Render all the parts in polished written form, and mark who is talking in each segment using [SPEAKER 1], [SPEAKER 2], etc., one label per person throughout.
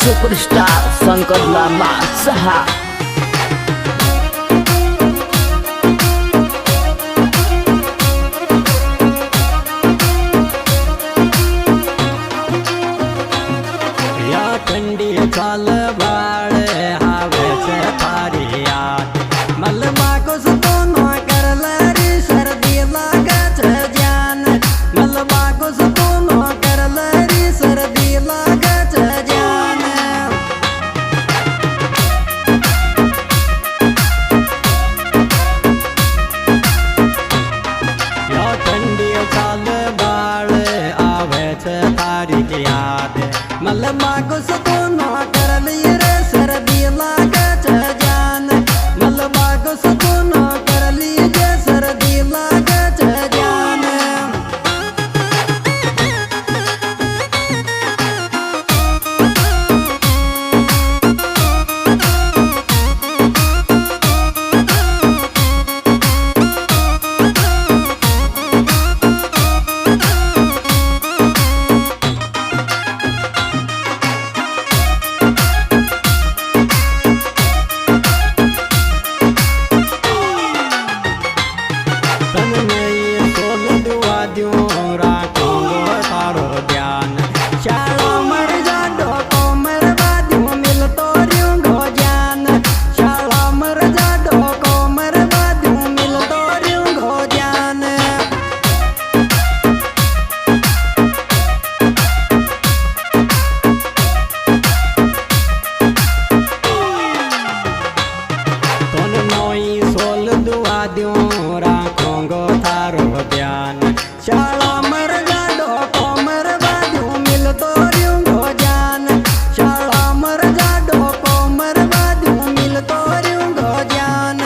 [SPEAKER 1] Superstar Shankar Lama सहा।
[SPEAKER 2] ठंडी चाल बाड़े हावे से थारी याद मलबा को सुनो कर लरी सर्दी लागे छे जान मलबा को सुनो कर लरी सर्दी लागे छे जान या ठंडी चाल बाड़े आवे छे थारी याद मलबा को सुनो कर लिए रे सर्दी लागे छे जान मलबा को सुनो कर लीजे सर्दी लागे छे जान राखोंगो थारो ध्यान शाला मर जाडो कोमर बाजू मिल तो रियूंगो जान शाला मर जाडो कोमर बाजू मिल तो रियूंगो जान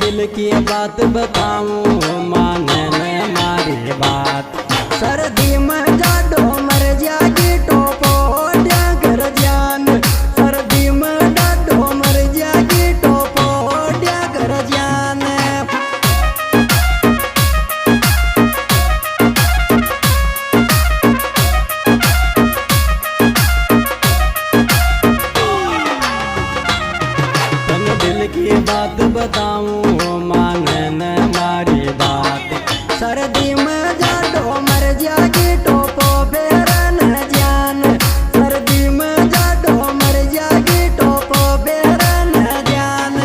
[SPEAKER 2] दिल की बात बताऊं माने न मारी बात सर्दी में जाडो मर जागी टोपो ओढ़्या कर जान सर्दी में जाडो मर जागी टोपो ओढ़्या कर जान दिल की बात बताऊं माने न मारी बात सर्दी में जाडो मर जागी टोपो बेरन जान सर्दी में जाडो मर जागी टोपो बेरन जान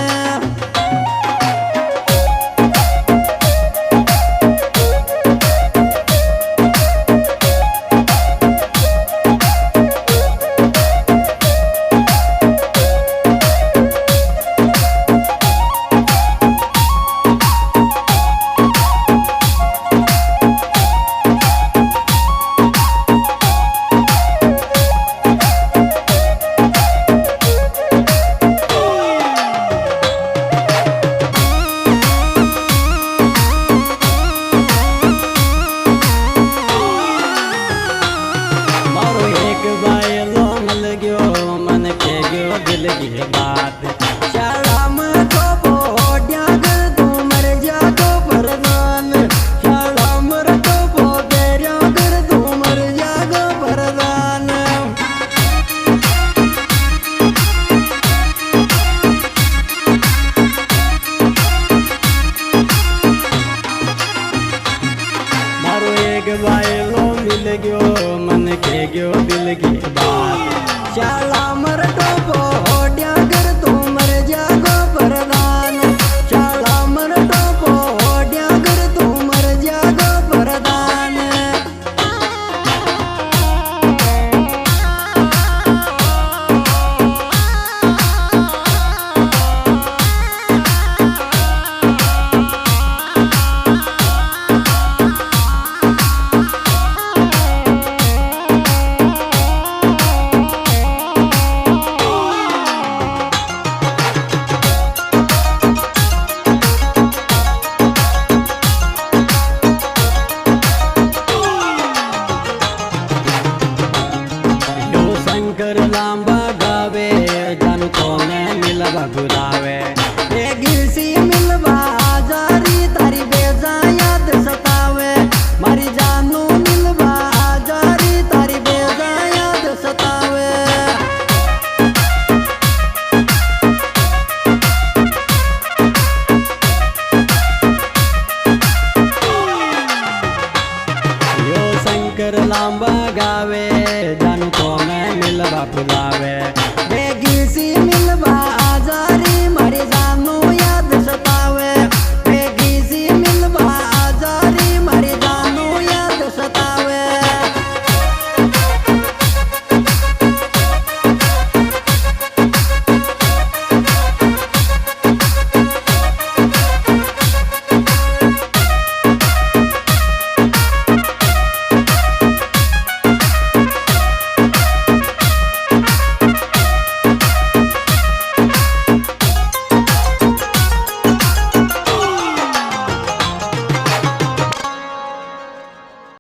[SPEAKER 2] दिल की बात शाला में तो बोड्या कर तू मर जागो परदान शाला मर तो बोड्या कर तू मर जागो परदान मारो एक बायलो मिल गयो मन के गयो दिल की बात शाला मर तो बोड्या